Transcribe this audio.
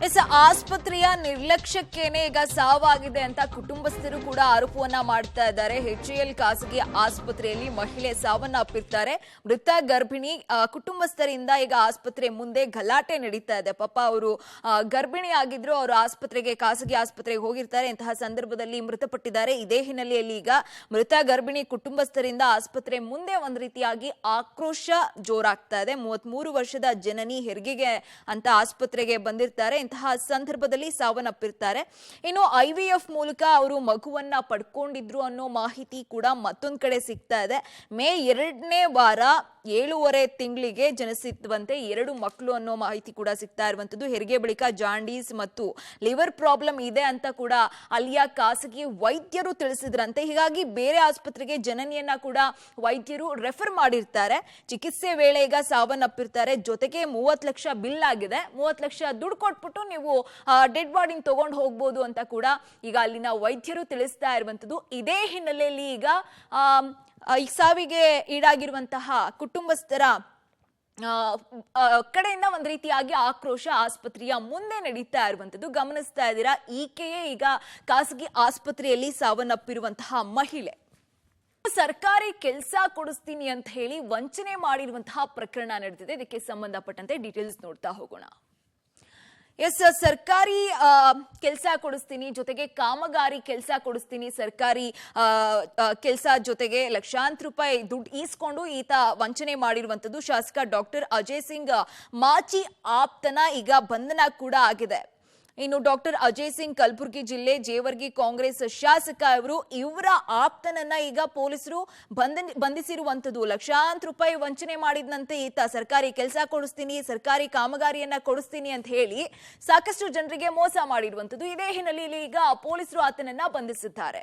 S ಆಸ್ಪತ್ರೆಯ ನಿರ್ಲಕ್ಷ್ಯಕ್ಕೇನೆ ಈಗ ಸಾವಾಗಿದೆ ಅಂತ ಕುಟುಂಬಸ್ಥರು ಕೂಡ ಆರೋಪವನ್ನ ಮಾಡ್ತಾ ಇದ್ದಾರೆ. HAL ಖಾಸಗಿ ಆಸ್ಪತ್ರೆಯಲ್ಲಿ ಮಹಿಳೆ ಸಾವನ್ನಪ್ಪಿರ್ತಾರೆ. ಮೃತ ಗರ್ಭಿಣಿ ಕುಟುಂಬಸ್ಥರಿಂದ ಈಗ ಆಸ್ಪತ್ರೆ ಮುಂದೆ ಗಲಾಟೆ ನಡೀತಾ ಇದೆ. ಪಾಪ ಅವರು ಗರ್ಭಿಣಿ ಆಗಿದ್ರು, ಅವರು ಖಾಸಗಿ ಆಸ್ಪತ್ರೆಗೆ ಹೋಗಿರ್ತಾರೆ. ಇಂತಹ ಸಂದರ್ಭದಲ್ಲಿ ಮೃತಪಟ್ಟಿದ್ದಾರೆ. ಇದೇ ಹಿನ್ನೆಲೆಯಲ್ಲಿ ಈಗ ಮೃತ ಗರ್ಭಿಣಿ ಕುಟುಂಬಸ್ಥರಿಂದ ಆಸ್ಪತ್ರೆ ಮುಂದೆ ಒಂದು ರೀತಿಯಾಗಿ ಆಕ್ರೋಶ ಜೋರಾಗ್ತಾ ಇದೆ. 33 ವರ್ಷದ ಜನನಿ ಹೆರಿಗೆಗೆ ಅಂತ ಆಸ್ಪತ್ರೆಗೆ ಬಂದಿರ್ತಾರೆ. ಇಂತಹ ಸಂದರ್ಭದಲ್ಲಿ ಸಾವನ್ನಪ್ಪಿರ್ತಾರೆ. ಇನ್ನು IVF ಮೂಲಕ ಅವರು ಮಗುವನ್ನ ಪಡ್ಕೊಂಡಿದ್ರು ಅನ್ನೋ ಮಾಹಿತಿ ಕೂಡ ಮತ್ತೊಂದು ಕಡೆ ಸಿಗ್ತಾ ಇದೆ. ಮೇ 2ನೇ ವಾರ 7.5 ತಿಂಗಳಿಗೆ ಜನಿಸಿರುವಂತೆ 2 ಮಕ್ಕಳು ಅನ್ನೋ ಮಾಹಿತಿ ಕೂಡ ಸಿಗ್ತಾ ಇರುವಂತದ್ದು. ಹೆರಿಗೆ ಬಳಿಕ ಜಾಂಡೀಸ್ ಮತ್ತು ಲಿವರ್ ಪ್ರಾಬ್ಲಮ್ ಇದೆ ಅಂತ ಕೂಡ ಅಲ್ಲಿಯ ಖಾಸಗಿ ವೈದ್ಯರು ತಿಳಿಸಿದ್ರಂತೆ. ಹೀಗಾಗಿ ಬೇರೆ ಆಸ್ಪತ್ರೆಗೆ ಜನನಿಯನ್ನ ಕೂಡ ವೈದ್ಯರು ರೆಫರ್ ಮಾಡಿರ್ತಾರೆ. ಚಿಕಿತ್ಸೆ ವೇಳೆ ಈಗ ಸಾವನ್ನಪ್ಪಿರ್ತಾರೆ. ಜೊತೆಗೆ 30 ಲಕ್ಷ ಬಿಲ್ ಆಗಿದೆ. 30 ಲಕ್ಷ ದುಡ್ಡು ಕೊಟ್ಬಿಟ್ಟು ನೀವು ಡೆಡ್ ಬಾಡಿನ ತಗೊಂಡು ಹೋಗ್ಬೋದು ಅಂತ ಕೂಡ ಈಗ ಅಲ್ಲಿನ ವೈದ್ಯರು ತಿಳಿಸ್ತಾ ಇರುವಂತದ್ದು. ಇದೇ ಹಿನ್ನೆಲೆಯಲ್ಲಿ ಈಗ ಈ ಸಾವಿಗೆ ಈಡಾಗಿರುವಂತಹ ಕುಟುಂಬಸ್ಥರ ಕಡೆಯಿಂದ ಒಂದು ರೀತಿಯಾಗಿ ಆಕ್ರೋಶ ಆಸ್ಪತ್ರೆಯ ಮುಂದೆ ನಡೀತಾ ಇರುವಂತದ್ದು ಗಮನಿಸ್ತಾ ಇದ್ದೀರಾ. ಈಕೆಯೇ ಈಗ ಖಾಸಗಿ ಆಸ್ಪತ್ರೆಯಲ್ಲಿ ಸಾವನ್ನಪ್ಪಿರುವಂತಹ ಮಹಿಳೆ. ಸರ್ಕಾರಿ ಕೆಲಸ ಕೊಡಿಸ್ತೀನಿ ಅಂತ ಹೇಳಿ ವಂಚನೆ ಮಾಡಿರುವಂತಹ ಪ್ರಕರಣ ನಡೆದಿದೆ. ಇದಕ್ಕೆ ಸಂಬಂಧಪಟ್ಟಂತೆ ಡೀಟೇಲ್ಸ್ ನೋಡ್ತಾ ಹೋಗೋಣ. ಎಸ್, ಸರ್ಕಾರಿ ಕೆಲಸ ಕೊಡಿಸ್ತೀನಿ, ಜೊತೆಗೆ ಕಾಮಗಾರಿ ಕೆಲಸ ಕೊಡಿಸ್ತೀನಿ, ಸರ್ಕಾರಿ ಕೆಲಸ ಜೊತೆಗೆ ಲಕ್ಷಾಂತರ ರೂಪಾಯಿ ದುಡ್ಡು ಈಸ್ಕೊಂಡು ಈತ ವಂಚನೆ ಮಾಡಿರುವಂತದ್ದು. ಶಾಸಕ ಡಾಕ್ಟರ್ ಅಜಯ್ ಸಿಂಗ್ ಮಾಚಿ ಆಪ್ತನ ಈಗ ಬಂಧನ ಕೂಡ ಆಗಿದೆ. ಇನ್ನು ಡಾಕ್ಟರ್ ಅಜಯ್ ಸಿಂಗ್ ಕಲಬುರಗಿ ಜಿಲ್ಲೆ ಜೇವರ್ಗಿ ಕಾಂಗ್ರೆಸ್ ಶಾಸಕ ಇವರ ಆಪ್ತನನ್ನ ಈಗ ಪೊಲೀಸರು ಬಂಧಿಸಿರುವಂತದ್ದು. ಲಕ್ಷಾಂತರ ರೂಪಾಯಿ ವಂಚನೆ ಮಾಡಿದಂತೆ ಈತ ಸರ್ಕಾರಿ ಕೆಲಸ ಕೊಡಿಸ್ತೀನಿ, ಸರ್ಕಾರಿ ಕಾಮಗಾರಿಯನ್ನ ಕೊಡಿಸ್ತೀನಿ ಅಂತ ಹೇಳಿ ಸಾಕಷ್ಟು ಜನರಿಗೆ ಮೋಸ ಮಾಡಿರುವಂತದ್ದು. ಇದೇ ಹಿನ್ನೆಲೆಯಲ್ಲಿ ಈಗ ಪೊಲೀಸರು ಆತನನ್ನ ಬಂಧಿಸಿದ್ದಾರೆ.